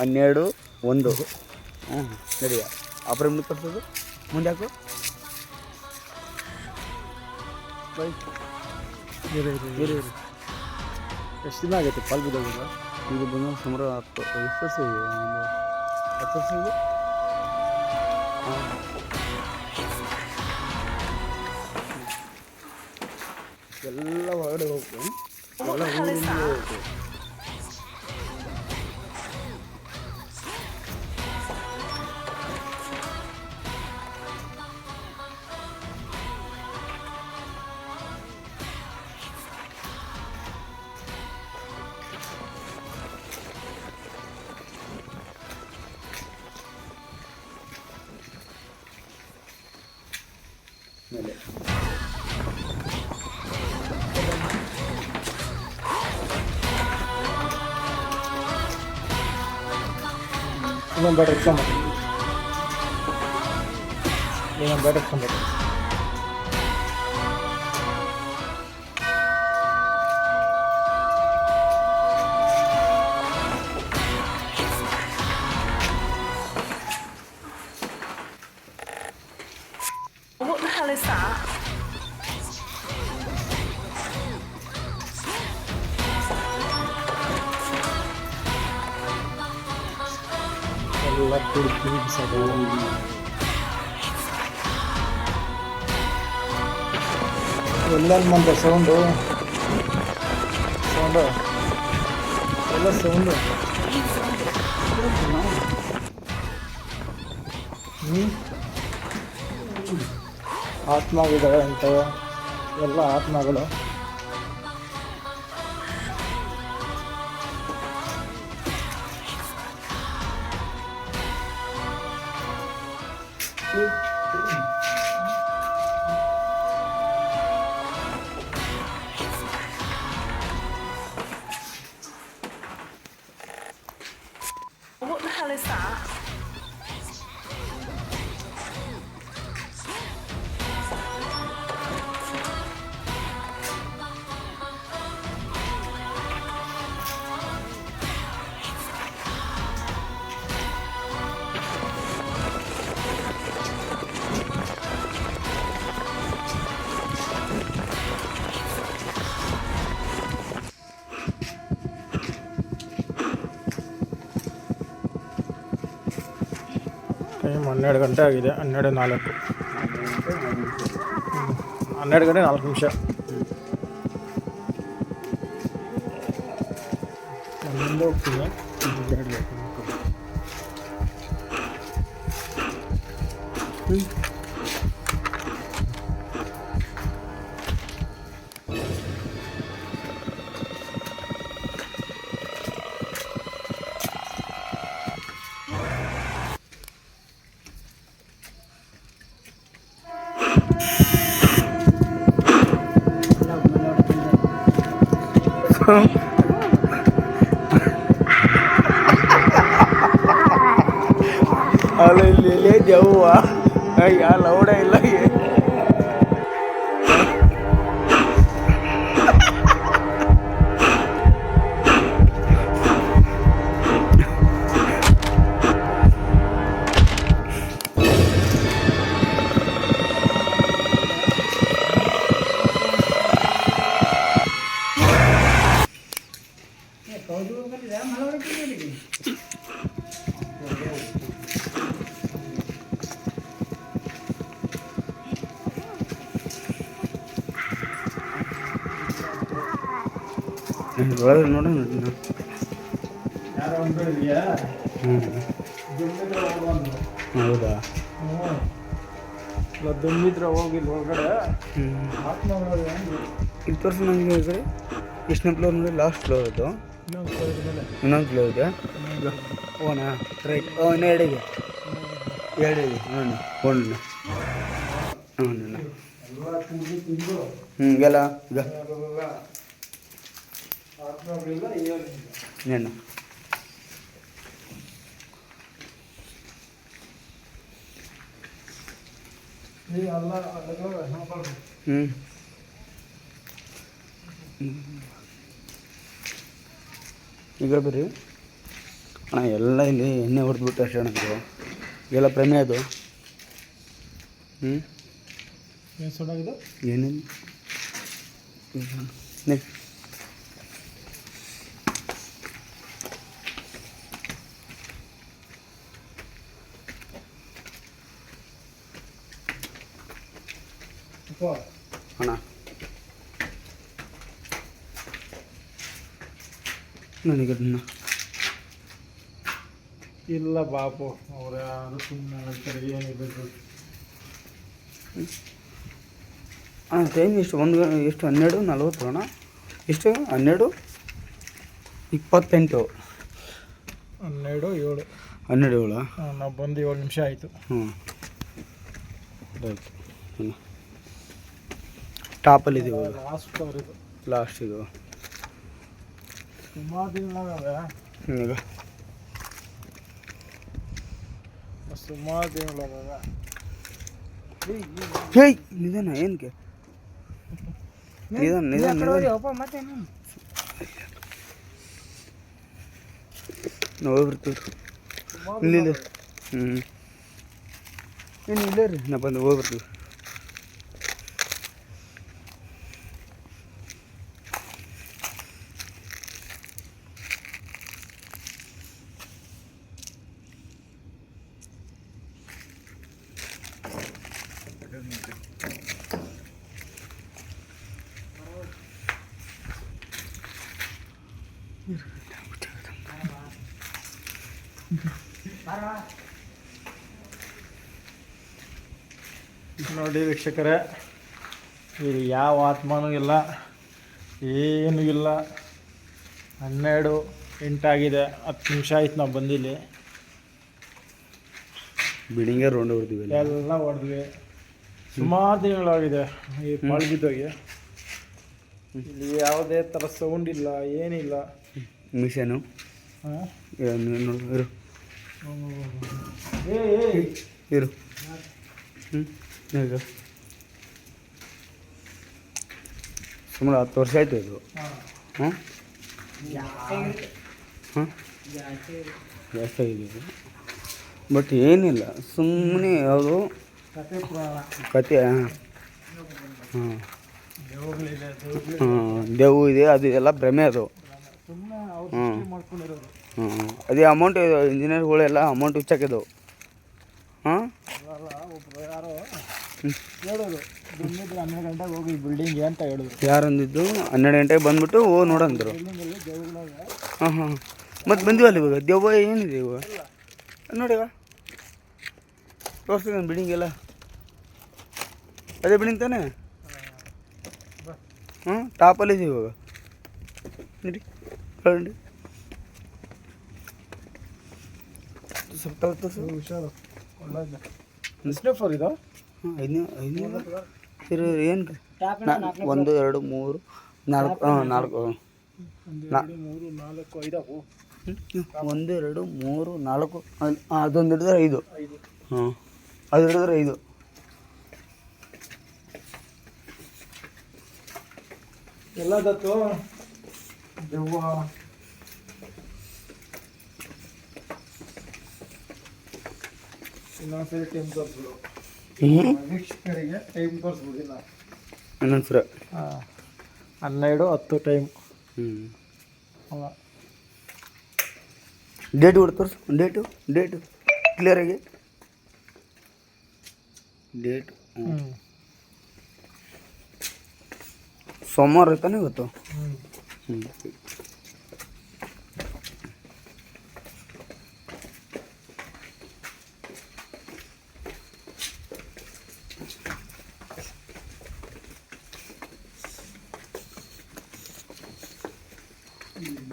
12 1 ಹ್ಞೂ ಸರಿ ಅಪರ ಮುಂದೆ ತೋರಿಸೋದು ಮುಂದೆ ಹಾಕು ಇರಿ ಎಷ್ಟು ದಿನ ಆಗೈತೆ ಪಾಲ್ ಬಿದ್ದೋಗಿಲ್ಲ ಇದು ಬಂದು ಸುಮಾರು 10 ವರ್ಷ ಇದೆ ಒಂದು 10 ವರ್ಷ ಇದೆ ಎಲ್ಲ ಹೊರಗಡೆ ಹೋಗ್ತು ಎಲ್ಲ ಊರಿಂದ ಹೋಗ್ತು ಮೇಲೆ ಇನ್ನೊಂದು ಬ್ಯಾಟ್ರಿ ಇಟ್ಕೊಂಬ ಇನ್ನೊಂದು battery ಇಟ್ಕೊಂಬ What the hell is that? ಎಲ್ಲ ಕುಡಿದು ಬಿಸಾಡು ಎಲ್ಲೆಲ್ಲಿ ಬಂದ ಸೌಂಡು ಎಲ್ಲ ಸೌಂಡು ಆತ್ಮಗಳಿದ್ದಾವೆ ಅಂಥವು ಎಲ್ಲ ಆತ್ಮಗಳು What the hell is that? Time 12 ಗಂಟೆ ಆಗಿದೆ 12:04 12 ಗಂಟೆ 4 ನಿಮಿಷ ಅಲ್ಲಿಂದ ಹೋಗ್ತೀನಿ ಅಲ್ಲ ಇಲ್ಲಿ ಜವ್ವ ಯಾ ಲೌಡ ಇಲ್ಲ ಒಳಗೆ ನೋಡೋಣ ಹೌದಾ ದುಮ್ಮಿದ್ರೆ ಹೋಗಿಲ್ಲ ಹೊರಗಡೆ ಇದು ತೋರಿಸಿ ನನಗೆ ಈ ಕಡೆ ಎಷ್ಟನೇ ಫ್ಲೋರ್ ಅಂದರೆ ಲಾಸ್ಟ್ ಫ್ಲೋರ್ ಅದು ಇನ್ನೊಂದು ಫ್ಲೋರ್ ಇದೆ ಓನಾ ರೈಟ್ ಇನ್ನೂ ಎರಡಿದೆ ನೋಡಿ ಹೋಣ ಎಲ್ಲ ಈಗ నేను ಈಗ ಬರ್ರಿ ಅಣ್ಣ ಎಲ್ಲ ಇಲ್ಲಿ ಎಣ್ಣೆ ಹೊಡೆದ್ಬಿಟ್ಟು ಅಷ್ಟೇ ಅಣ್ಣ ಇದು ಎಲ್ಲ ಪ್ರೇಮಿ ಅದು. ಏನು ಸುಡಾಗಿದೆ ಏನೇನು ಅಣ್ಣ ನನಗೆ ಇಲ್ಲ ಬಾಪು ಅವ್ರು ಯಾರು ಸುಮ್ಮನೆ ಹೇಳ್ತಾರೆ ಏನಿಲ್ಲ. ಹಾಂ ಟೈಮ್ ಎಷ್ಟು ಎಷ್ಟು 12:40 ಅಣ್ಣ. ಎಷ್ಟು 12:28 12:07 12:07 ನಾವು ಬಂದು 7 ನಿಮಿಷ ಆಯಿತು. ಹ್ಞೂ ಆಯಿತು. ಟಾಪಲ್ಲಿದ್ದೀವಿ ಲಾಸ್ಟ್ ಅವ್ರಿದು ಲಾಸ್ಟ್ ಇದು ಸುಮಾರು ದಿನಗಳಾಗವೆ. ಈಗ ಸುಮಾರು ದಿನಗಳಾಗವೆ. ಹೇಯ್ ನಿಧಾನ ಏನಕ್ಕೆ ನಿಧಾನ ಮತ್ತೆ ನಾವು ಬರ್ತೀವಿ ಇಲ್ಲ ಏನು ಇಲ್ಲ ರೀ ನಾ ಬಂದು ಹೋಗ್ಬರ್ತೀವಿ. ನೋಡಿ ವೀಕ್ಷಕರೇ, ಇಲ್ಲಿ ಯಾವ ಆತ್ಮನೂ ಇಲ್ಲ, ಏನೂ ಇಲ್ಲ. 12:08 ಆಗಿದೆ. 10 ನಿಮಿಷ ಆಯ್ತು ನಾವು ಬಂದಿಲ್ಲಿ. ಬಿಲ್ಡಿಂಗೇ ರೌಂಡ್ ಹೊಡ್ತೀವಿ ಎಲ್ಲ ಹೊಡೆದ್ವಿ. ಸುಮಾರು ದಿನಗಳಾಗಿದೆ ಈ ಪಾಳು ಬಿದ್ದೋಗಿ. ಇಲ್ಲಿ ಯಾವುದೇ ಥರ ಸೌಂಡ್ ಇಲ್ಲ, ಏನಿಲ್ಲ. ಮಿಷನು ಹಾಂ ಇರು ಇರು ಈಗ ಸುಮಾರು 10 ವರ್ಷ ಆಯಿತು ಇದು. ಹಾಂ ಹಾಂ ಜಾಸ್ತಿ ಆಗಿದೆ ಬಟ್ ಏನಿಲ್ಲ, ಸುಮ್ಮನೆ ಯಾವುದು ಕತೆ. ಹಾಂ ಹಾಂ ದೇವು ಇದೆ, ಅದು ಎಲ್ಲ ಭ್ರಮೆ ಅದು. ಹ್ಞೂ ಅದೇ ಅಮೌಂಟ್ ಇಂಜಿನಿಯರ್ಗಳೆಲ್ಲ ಅಮೌಂಟ್ ಹುಚ್ಚಾಕಿದ್ದವು. ಹಾಂ ಯಾರೋ ಹೇಳೋದು 12 ಗಂಟೆಗೆ ಹೋಗಿ ಬಿಲ್ಡಿಂಗ್ಗೆ ಅಂತ ಹೇಳಿದ್ರು. ಯಾರು ಅಂದಿದ್ದು? 12 ಗಂಟೆಗೆ ಬಂದುಬಿಟ್ಟು ನೋಡಂದರು. ಹಾಂ ಹಾಂ ಮತ್ತು ಬಂದಿವಲ್ಲ ಇವಾಗ ದೆವ್ವ ಏನಿದೆ ಇವಾಗ ನೋಡಿ, ಇವಾಗ ತೋರಿಸ್ತೀನಿ ಬಿಲ್ಡಿಂಗ್ ಎಲ್ಲ. ಅದೇ ಬಿಲ್ಡಿಂಗ್ ತಾನೇ? ಹ್ಞೂ ಟಾಪಲ್ಲಿದೆ ಇವಾಗ ನೋಡಿ. ನೋಡಿ ಸ್ವಲ್ಪ ಹುಷಾರು. ಎಷ್ಟನೇ ಫ್ಲೋರ್ ಇದು? ಹಾಂ 5 ಸರಿ ಏನು 1 2 3 4 ಹಾಂ 4 1 2 3 4 ಅದೊಂದು ಹಿಡಿದ್ರೆ 5. ಹಾಂ ಅದು ಹಿಡಿದ್ರೆ 5. ಎಲ್ಲದತ್ತು ದೆವ್ವ. ಇನ್ನೊಂದ್ಸರಿ ಟೈಮ್ ತೋರಿಸ್ಬಿಡು ವೀಕ್ಷಕರಿಗೆ. ಟೈಮ್ ತೋರಿಸ್ಬಿಡಿಲ್ಲ ಇನ್ನೊಂದ್ಸರ. ಹಾಂ 12:10 ಟೈಮ್. ಹ್ಞೂ ಡೇಟ್ ಕೂಡ ತೋರಿಸು. ಡೇಟು ಕ್ಲಿಯರಾಗಿ ಡೇಟು. ಸೋಮವಾರ ತಾನೇ ಇವತ್ತು? ಹ್ಞೂ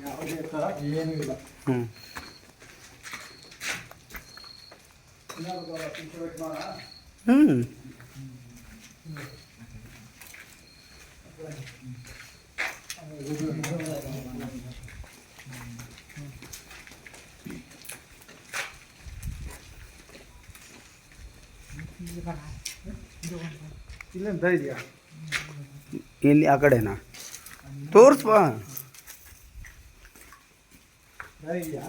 ಯಾವುದೇ ಥರ ಏನೂ ಇಲ್ಲ. ಹ್ಞೂ ಹ್ಞೂ ಇಲ್ಲೆಂತ ಇದೆಯಾ? ಎಲ್ಲಿ ಆ ಕಡೆನಾ? ತೋರಿಸ್ಬಾ. ಇದೆಯಾ?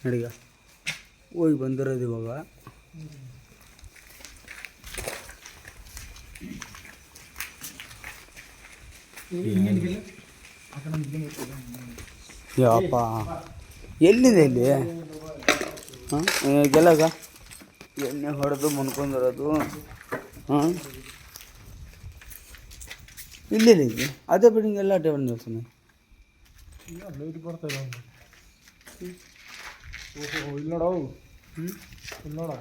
ನಡೀಗ ಹೋಗಿ ಬಂದಿರೋದು ಇವಾಗ. ಯಪ್ಪ ಎಲ್ಲಿದೆ ಇಲ್ಲಿ ಹಾಂ ಗೆಲ್ಲಗ ಎಣ್ಣೆ ಹೊಡೆದು ಮುನ್ಕೊಂಡಿರೋದು. ಹಾಂ ಇಲ್ಲಿದೆ ಇಲ್ಲಿ ಅದೇ ಬಿಲ್ಡಿಂಗ್ ಎಲ್ಲ ಅಡ್ಡೆ ಬಂದು ನಿಲ್ತಾನೆ. ಲೈಟ್ ಬರ್ತಾ ಇಲ್ಲ ಓಹೋ ಇಲ್ಲಿ ನೋಡೋ ಇಲ್ಲಿ ನೋಡ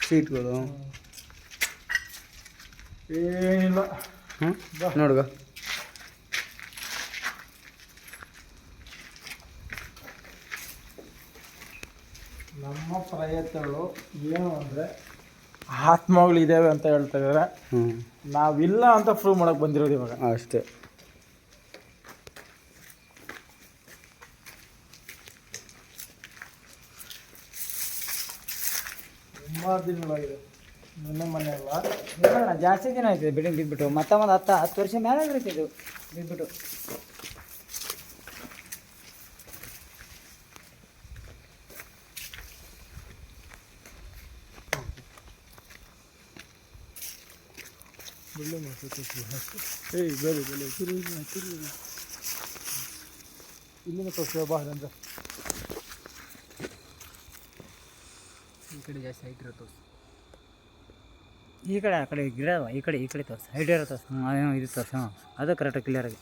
ಸೀಟ್ಗಳು ಏನಿಲ್ಲ. ಹಾಂ ನೋಡುಗ ನಮ್ಮ ಪ್ರಯತ್ನಗಳು ಏನು ಅಂದರೆ ಆತ್ಮಗಳಿದ್ದಾವೆ ಅಂತ ಹೇಳ್ತಾ ಇದ್ದಾರೆ. ನಾವಿಲ್ಲ ಅಂತ ಪ್ರೂವ್ ಮಾಡಕ್ಕೆ ಬಂದಿರೋದು ಇವಾಗ ಅಷ್ಟೇ. ಸುಮಾರು ದಿನಗಳಾಗಿದೆ. ಮೊನ್ನೆ ಅಲ್ಲ ಜಾಸ್ತಿ ದಿನ ಆಯ್ತದೆ ಬಿಲ್ಡಿಂಗ್ ಬಿದ್ದುಬಿಟ್ಟು. ಮತ್ತೆ ಒಂದು 10 ವರ್ಷ ಮೇಲೆ ಆಗಿರುತ್ತೆ ಇದು ಬಿದ್ದುಬಿಟ್ಟು. ಏಯ್ ಬೇರೆ ಇಲ್ಲಿಂದ ತೋರಿಸ್ತೀವ ಬಾ ಅಂದ್ರೆ ಈ ಕಡೆ ಜಾಸ್ತಿ ಹೈಟ್ ಇರೋ ತೋರಿಸು. ಈ ಕಡೆ ಆ ಕಡೆ ಗಿಡ ಈ ಕಡೆ ತೋರಿಸು ಹೈಟ್ ಇರೋ ತೋರಿಸು. ಅದೇನೋ ಇದು ತೋರಿಸು ಅದು ಕರೆಕ್ಟಾಗಿ ಕ್ಲಿಯರಾಗಿ.